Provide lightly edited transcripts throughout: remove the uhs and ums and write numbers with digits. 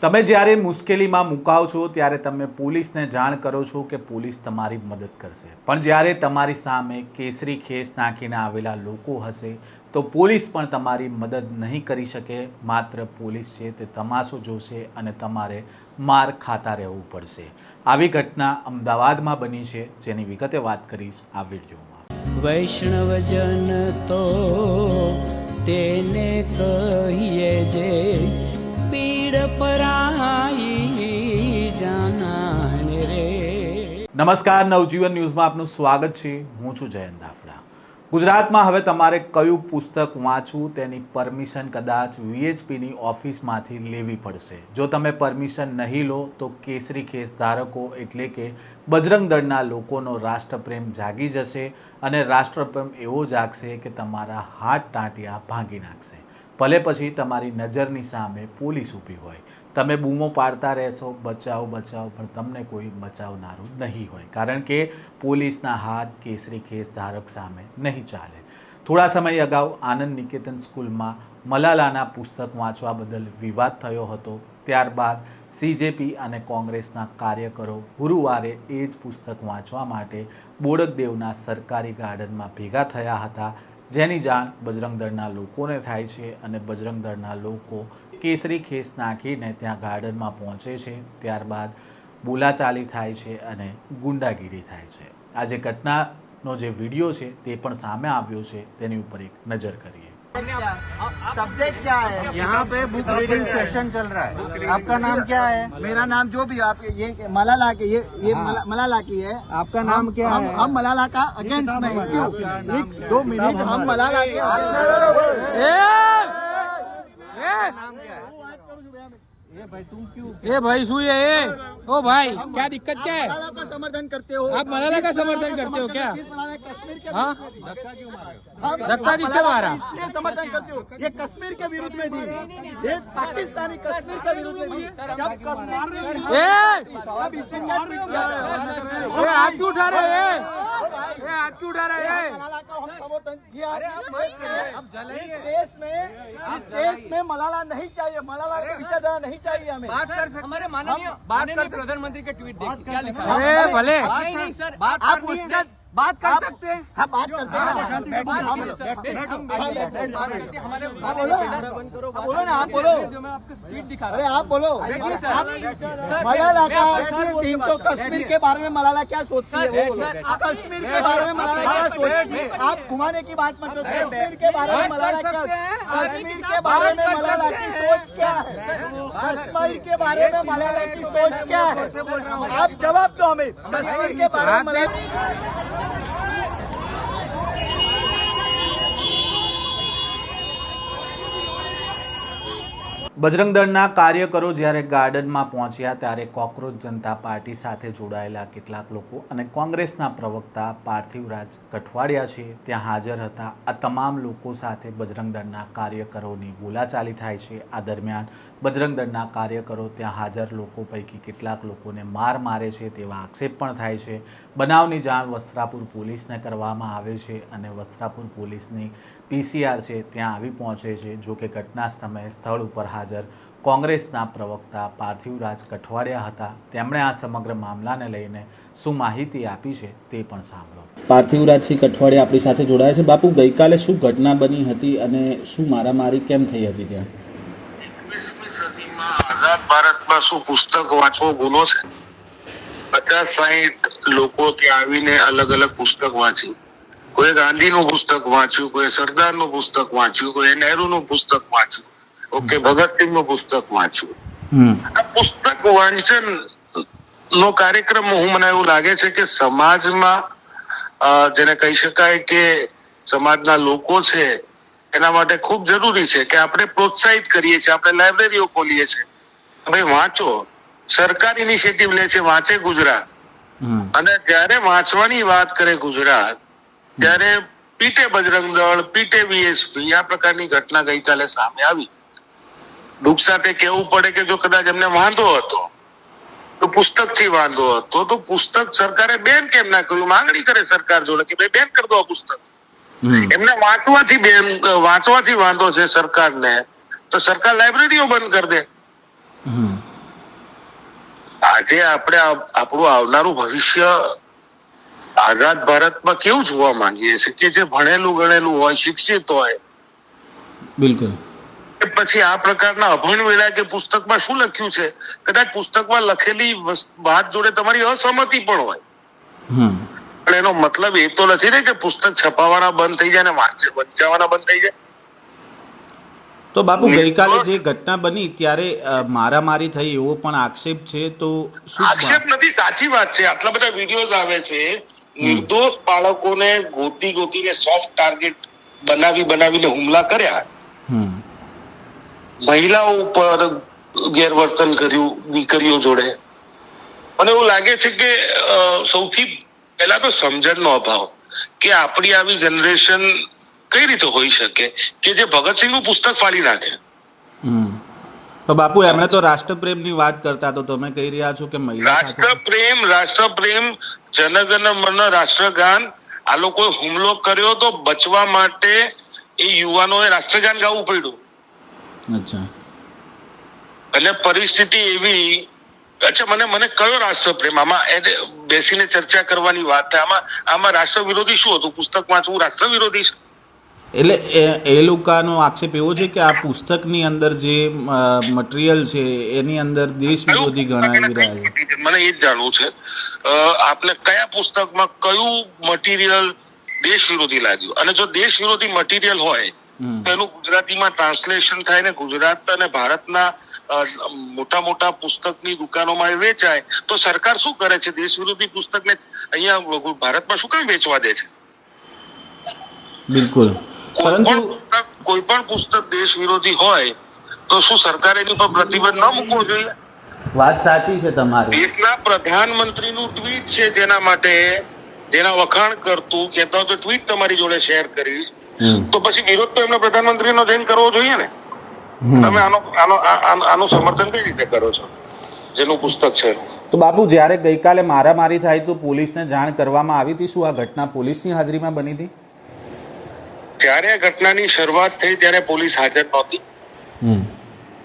તમે જ્યારે મુશ્કેલીમાં મુકાવ છો ત્યારે તમે પોલીસને જાણ કરો છો કે પોલીસ તમારી મદદ કરશે, પણ જ્યારે તમારી સામે કેસરી ખેસ નાખીને આવેલા લોકો હશે તો પોલીસ પણ તમારી મદદ નહીં કરી શકે. માત્ર પોલીસ છે તે તમાશો જોશે અને તમારે માર ખાતા રહેવું પડશે. આવી ઘટના અમદાવાદમાં બની છે, જેની વિગતે વાત કરીશ આ વિડીયોમાં. વૈષ્ણવજન તો તેને કહીએ જે પીડ પરાઈ જાનાને રે. નમસ્કાર, નવજીવન ન્યૂઝમાં આપનું સ્વાગત છે. હું છું જયંત દાફડા. ગુજરાતમાં હવે તમારે કયું પુસ્તક વાંચવું તેની પરમિશન કદાચ VHPની ઓફિસમાંથી લેવી પડશે. જો તમે પરમિશન નહીં લો તો કેસરી ખેસ ધારકો એટલે કે બજરંગ દળના લોકોનો રાષ્ટ્રપ્રેમ જાગી જશે અને રાષ્ટ્રપ્રેમ એવો જાગશે કે તમારા હાથ ટાંટિયા ભાંગી નાખશે. ભલે પછી તમારી નજરની સામે પોલીસ ઊભી હોય, તમે બૂમો પાડતા રહેશો બચાવો બચાવો, પણ તમને કોઈ બચાવનારું નહીં હોય, કારણ કે પોલીસના હાથ કેસરી ખેસ ધારક સામે નહીં ચાલે. થોડા સમય અગાઉ આનંદ નિકેતન સ્કૂલમાં મલાલાના પુસ્તક વાંચવા બદલ વિવાદ થયો હતો. ત્યારબાદ CJP અને કોંગ્રેસના કાર્યકરો ગુરુવારે એ જ પુસ્તક વાંચવા માટે બોડકદેવના સરકારી ગાર્ડનમાં ભેગા થયા હતા, જેની જાણ બજરંગ દળના લોકોને થાય છે અને બજરંગ દળના લોકો કેસરી ખેસ નાખીને ત્યાં ગાર્ડનમાં પહોંચે છે. ત્યારબાદ બોલાચાલી થાય છે અને ગુંડાગીરી થાય છે. આ જે ઘટનાનો જે વિડીયો છે તે પણ સામે આવ્યો છે, તેની ઉપર એક નજર કરીએ. सब्जेक्ट क्या है? यहाँ पे बुक रीडिंग सेशन चल रहा है. आपका नाम क्या है? मेरा नाम जो भी आप ये मलाला के ये मलाला की है. आपका नाम क्या है? हम मलाला का अगेंस्ट में क्यों? 2 मिनट हम मलाला के नाम क्या है? ये भाई तुम क्यों? ए भाई શું है ये? ओ भाई क्या दिक्कत क्या है? मलाला का समर्थन करते हो? आप मलाला का समर्थन करते हो क्या? कश्मीर के हाँ, धक्का क्यों मारा? धक्का किससे मारा? इसलिए समर्थन करते हो? ये कश्मीर के विरुद्ध में थी, ये पाकिस्तानी कश्मीर के विरुद्ध में थी. जब कश्मीर में अब इसके ये हाथ क्यों उठा रहे हैं? ये हाथ क्यों उठा रहे हैं? मलाला का हम समर्थन किया. इस देश में मलाला नहीं चाहिए, मलाला के विचारधारा नहीं चाहिए. हमें बात कर सकते, हमारे माननीय प्रधानमंत्री का ट्वीट देखिए क्या लिखा है. अरे भले नहीं सर, आप उसका बात कर सकते हैं. हाँ, बात करते हैं. बोलो ना, आप बोलो. अरे आप बोलो. मलाला का टीम तो कश्मीर के बारे में मलाला क्या सोचती है? कश्मीर के बारे में मलाला क्या सोचती है? आप घुमाने की बात मत करो. कश्मीर के बारे में मलाला क्या, कश्मीर के बारे में मलाला की सोच क्या है? कश्मीर के बारे में मलाला की सोच क्या है? आप जवाब दो हमें. कश्मीर के बारे में બજરંગ દળના કાર્યકરો જ્યારે ગાર્ડનમાં પહોંચ્યા ત્યારે કોકરોચ જનતા પાર્ટી સાથે જોડાયેલા કેટલાક લોકો અને કોંગ્રેસના પ્રવક્તા પાર્થિવરાજ કઠવાડિયા છે ત્યાં હાજર હતા. આ તમામ લોકો સાથે બજરંગ દળના કાર્યકરોની બોલાચાલી થાય છે. આ દરમિયાન બજરંગ દળના કાર્યકરો ત્યાં હાજર લોકો પૈકી કેટલાક લોકોને માર મારે છે તેવા આક્ષેપ પણ થાય છે. બનાવની જાણ વસ્ત્રાપુર પોલીસને કરવામાં આવે છે અને વસ્ત્રાપુર પોલીસની PCR છે ત્યાં આવી પહોંચે છે. જો કે ઘટના સમયે સ્થળ ઉપર હાજર કોંગ્રેસના પ્રવક્તા પાર્થિવરાજ કઠવાડિયા હતા. તેમણે આ સમગ્ર મામલાને લઈને શું માહિતી આપી છે તે પણ સાંભળો. પાર્થિવરાજસિંહ કઠવાડિયા આપણી સાથે જોડાયા છે. બાપુ, ગઈકાલે શું ઘટના બની હતી અને શું મારામારી કેમ થઈ હતી ત્યાં? 21મી સદીમાં આઝાદ ભારતમાં શું પુસ્તક વાંચવો ગુનો છે? 50-60 લોકો ત્યાં આવીને અલગ અલગ પુસ્તક વાંચ્યું. કોઈ ગાંધીનું પુસ્તક વાંચ્યું, કોઈ સરદારનું પુસ્તક વાંચ્યું, કોઈ નહેરુનું પુસ્તક વાંચ્યું, ઓકે, ભગતસિંહનું પુસ્તક વાંચ્યું. આ પુસ્તક વાંચન નો કાર્યક્રમ મને એવું લાગે છે કે સમાજમાં જેને કહી શકાય કે સમાજના લોકો છે એના માટે ખૂબ જરૂરી છે કે આપણે પ્રોત્સાહિત કરીએ છીએ. આપણે લાઇબ્રેરીઓ ખોલીએ છીએ, ભાઈ વાંચો. સરકાર ઇનિશિયેટિવ લે છે વાંચે ગુજરાત, અને જ્યારે વાંચવાની વાત કરે ગુજરાત ત્યારે પીટે બજરંગ દળ, પીટે VHP, આ પ્રકારની ઘટના ગઈકાલે સામે આવી. દુઃખ સાથે કહેવું પડે કે જો કદાચ એમને વાંધો હતો તો પુસ્તકથી વાંધો હતો તો પુસ્તક સરકારે બેન કેમ ના કર્યું? માંગણી કરે સરકાર જોડે કે ભાઈ બેન કરી દો આ પુસ્તક. એમને વાંચવાથી વાંધો છે સરકારને, તો સરકાર લાઇબ્રેરીઓ બંધ કરી દે. આજે આપણે આપણું આવનારું ભવિષ્ય આઝાદ ભારતમાં કેવું જોવા માંગીએ છીએ કે જે ભણેલું ગણેલું હોય, શિક્ષિત હોય, બિલકુલ. પછી આ પ્રકારના અભણ વેળા કે પુસ્તકમાં શું લખ્યું છે, કદાચ પુસ્તકમાં લખેલી વાત જોડે તમારી અસહમતિ પણ હોય, પણ એનો મતલબ એ તો નથી ને કે પુસ્તક છપાવાના બંધ થઈ જાય ને વંચાવાના બંધ થઈ જાય. તો બાપુ ગઈકાલે જે ઘટના બની ત્યારે મારામારી થઈ એવો પણ આક્ષેપ છે, તો શું? આક્ષેપ નથી, સાચી વાત છે. આટલા બધા વિડીયોઝ આવે છે, નિર્દોષ બાળકોને ગોતીને સોફ્ટ ટાર્ગેટ બનાવીને હુમલા કર્યા, મહિલાઓ ઉપર ગેરવર્તન કર્યું, દીકરીઓ જોડે. મને એવું લાગે છે કે સૌથી પહેલા તો સમજણનો અભાવ કે આપણી આવી જનરેશન કઈ રીતે હોઈ શકે કે જે ભગતસિંહનું પુસ્તક ફાડી નાખે. તો બાપુ એમણે તો રાષ્ટ્રપ્રેમની વાત કરતા, તો તમે કહી રહ્યા છો કે રાષ્ટ્રપ્રેમ જનગણ મન રાષ્ટ્રગાન, આ લોકોએ હુમલો કર્યો તો બચવા માટે એ યુવાનોએ રાષ્ટ્રગાન ગાવું પડ્યું. અચ્છા. અને પરિસ્થિતિ એવી. અચ્છા, મને કયો રાષ્ટ્રપ્રેમ? આમાં બેસીને ચર્ચા કરવાની વાત થાય. આમાં રાષ્ટ્ર વિરોધી શું હતું? પુસ્તક વાંચવું રાષ્ટ્ર વિરોધી છે? એટલે એ લોકોનો આક્ષેપ એવો છે કે આ પુસ્તકની અંદર જે મટીરિયલ છે એની અંદર દેશ વિરોધી ગણાવી રહ્યા છે. મને એ જ જાણવું છે, આપને કયા પુસ્તકમાં કયું મટીરિયલ દેશ વિરોધી લાગ્યું? અને જો દેશ વિરોધી મટીરિયલ હોય તો એનું ગુજરાતીમાં ટ્રાન્સલેશન થાય ને ગુજરાત અને ભારતના મોટા પુસ્તકની દુકાનોમાં વેચાય, તો સરકાર શું કરે છે? દેશ વિરોધી પુસ્તકને અહીંયા ભારતમાં શું કામ વેચવા દે છે? બિલકુલ. પરંતુ કોઈ પણ પુસ્તક દેશ વિરોધી હોય તો શું સરકારે એની પર પ્રતિબંધ ન મૂકવો જોઈએ? વાત સાચી છે તમારી. દેશના પ્રધાનમંત્રીનું ટ્વીટ છે જેના વખાણ કરતું કહેતા તો ટ્વીટ તમારી જોડે શેર કરીશ, તો પછી વિરોધ તો એમના પ્રધાનમંત્રીનો જઈને કરવો જોઈએ ને. તમે આનું સમર્થન કઈ રીતે કરો છો જેનું પુસ્તક છે? તો બાપુ, જ્યારે ગઈકાલે મારામારી થાય તો પોલીસને જાણ કરવામાં આવી હતી? શું આ ઘટના પોલીસની હાજરીમાં બની હતી? ત્યારે ઘટનાની શરૂઆત થઈ ત્યારે પોલીસ હાજર નહોતી.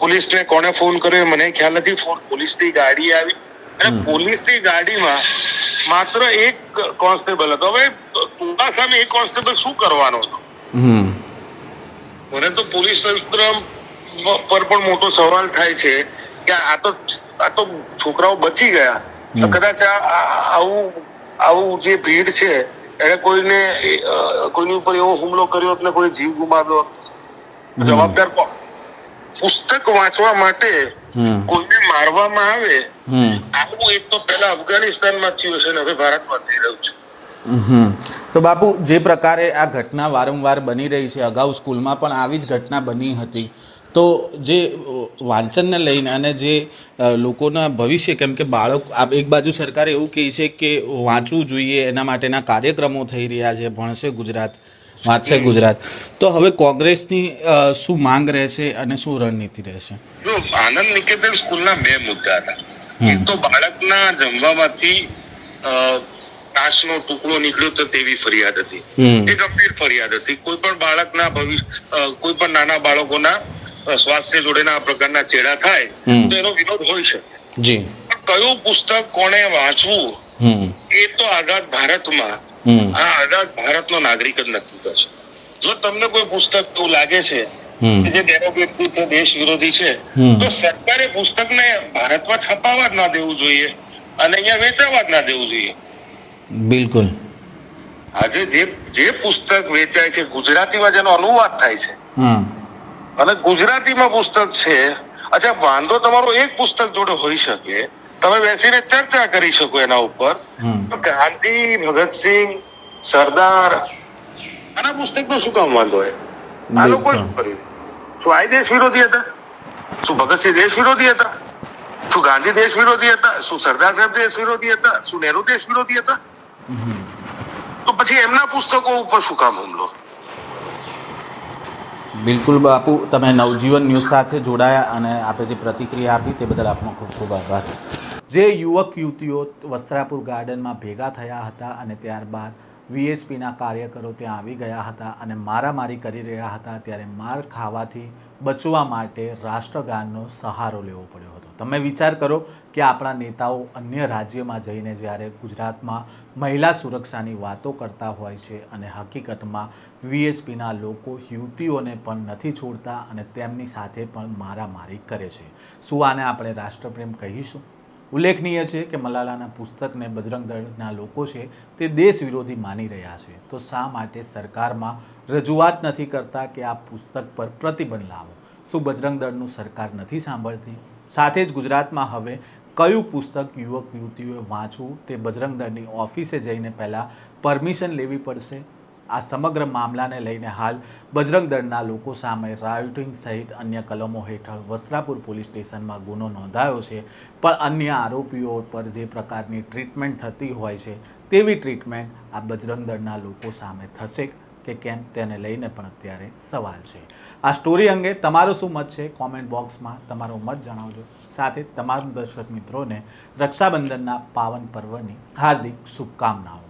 પોલીસને કોને ફોન કર્યો મને ખ્યાલ નથી. પોલીસની ગાડી આવી અને પોલીસની ગાડીમાં માત્ર એક કોન્સ્ટેબલ હતો. હવે ટૂંકા સામે એક કોન્સ્ટેબલ શું કરવાનો હતો? મને તો પોલીસ તંત્ર પર પણ મોટો સવાલ થાય છે કે આ તો છોકરાઓ બચી ગયા, કદાચ આવું જે ભીડ છે એને કોઈની ઉપર એવો હુમલો કર્યો એટલે કોઈ જીવ ગુમાવ્યો, જવાબદાર કોણ? પુસ્તક વાંચવા માટે કોઈને મારવામાં આવે, આવું એક તો પહેલા અફઘાનિસ્તાનમાં થયું છે ને હવે ભારતમાં થઈ રહ્યું છે. તો બાપુ, જે પ્રકારે આ ઘટના વારંવાર બની રહી છે, અગાઉ સ્કૂલમાં પણ આવી જ ઘટના બની હતી, તો જે વાંચનને લઈને અને જે લોકોના ભવિષ્ય, કેમ કે એક બાજુ સરકાર એવું કહે છે કે વાંચવું જોઈએ, એના માટેના કાર્યક્રમો થઈ રહ્યા છે, ભણશે ગુજરાત, વાંચશે ગુજરાત, તો હવે કોંગ્રેસની શું માંગ રહેશે અને શું રણનીતિ રહેશે? જો આનંદ નિકેતન સ્કૂલના બે મુદ્દા હતા. એક તો બાળકના જમવામાંથી કાચનો ટુકડો નીકળ્યો તો તેવી ફરિયાદ હતી, એ ગંભીર ફરિયાદ હતી. કોઈ પણ બાળકના કોઈ પણ નાના બાળકોના સ્વાસ્થ્ય જોડેના આ પ્રકારના ચેડા થાય તો એનો વિરોધ હોય છે. પણ કયું પુસ્તક કોને વાંચવું એ તો આઝાદ ભારતમાં આઝાદ ભારતનો નાગરિક જ નક્કી કરશે. જો તમને કોઈ પુસ્તક એવું લાગે છે જે ડેરોગેટરી છે, દેશ વિરોધી છે, તો સરકારે પુસ્તકને ભારતમાં છપાવવા જ ના દેવું જોઈએ અને અહીંયા વેચાવા જ ના દેવું જોઈએ. બિલકુલ. આજે જે પુસ્તક વેચાય છે ગુજરાતીમાં જેનો અનુવાદ થાય છે અને ગુજરાતીમાં પુસ્તક છે, અચ્છા વાંધો તમારો એક પુસ્તક જોડે હોઈ શકે, તમે બેસીને ચર્ચા કરી શકો એના ઉપર, તો ગાંધી, ભગતસિંહ, સરદાર આના પુસ્તકનો શું કામ વાંધો હોય? આ લોકો શું કર્યું? શું આ દેશ વિરોધી હતા? શું ભગતસિંહ દેશ વિરોધી હતા? શું ગાંધી દેશ વિરોધી હતા? શું સરદાર સાહેબ દેશ વિરોધી હતા? શું નહેરુ દેશ વિરોધી હતા? તો પછી એમના પુસ્તકો ઉપર શું કામ હુમલો? બિલકુલ બાપુ, તમે નવજીવન ન્યૂઝ સાથે જોડાયા અને આપે જે પ્રતિક્રિયા આપી તે બદલ આપનો ખૂબ ખૂબ આભાર. જે યુવક યુવતીઓ વસ્ત્રાપુર ગાર્ડનમાં ભેગા થયા હતા અને ત્યારબાદ વીએચપીના કાર્યકરો ત્યાં આવી ગયા હતા અને મારામારી કરી રહ્યા હતા, ત્યારે માર ખાવાથી બચવા માટે રાષ્ટ્રગાનનો સહારો લેવો પડ્યો હતો. તમે વિચાર કરો કે આપણા નેતાઓ અન્ય રાજ્યમાં જઈને જ્યારે ગુજરાતમાં મહિલા સુરક્ષાની વાતો કરતા હોય છે અને હકીકતમાં વીએચપીના લોકો યુવતીઓને પણ નથી છોડતા અને તેમની સાથે પણ મારામારી કરે છે. શું આને આપણે રાષ્ટ્રપ્રેમ કહીશું? ઉલ્લેખનીય છે કે મલાલાના પુસ્તકને બજરંગ દળના લોકો છે તે દેશ વિરોધી માની રહ્યા છે. તો શા માટે સરકારમાં રજૂઆત નથી કરતા કે આ પુસ્તક પર પ્રતિબંધ લાવો? શું બજરંગ દળનું સરકાર નથી સાંભળતી? સાથે જ ગુજરાતમાં હવે કયું પુસ્તક યુવક યુવતીઓએ વાંચવું તે બજરંગ દળની ઓફિસે જઈને પહેલાં પરમિશન લેવી પડશે? આ સમગ્ર મામલાને લઈને હાલ બજરંગ દળના લોકો સામે રાયોટિંગ સહિત અન્ય કલમો હેઠળ વસ્ત્રાપુર પોલીસ સ્ટેશનમાં ગુનો નોંધાયો છે. પણ અન્ય આરોપીઓ પર જે પ્રકારની ટ્રીટમેન્ટ થતી હોય છે તેવી ટ્રીટમેન્ટ આ બજરંગ દળના લોકો સામે થશે કે કેમ તેને લઈને પણ અત્યારે સવાલ છે. આ સ્ટોરી અંગે તમારો શું મત છે? કોમેન્ટ બોક્સમાં તમારો મત જણાવજો. સાથે તમામ દર્શક મિત્રોને રક્ષાબંધનના પાવન પર્વની હાર્દિક શુભકામનાઓ.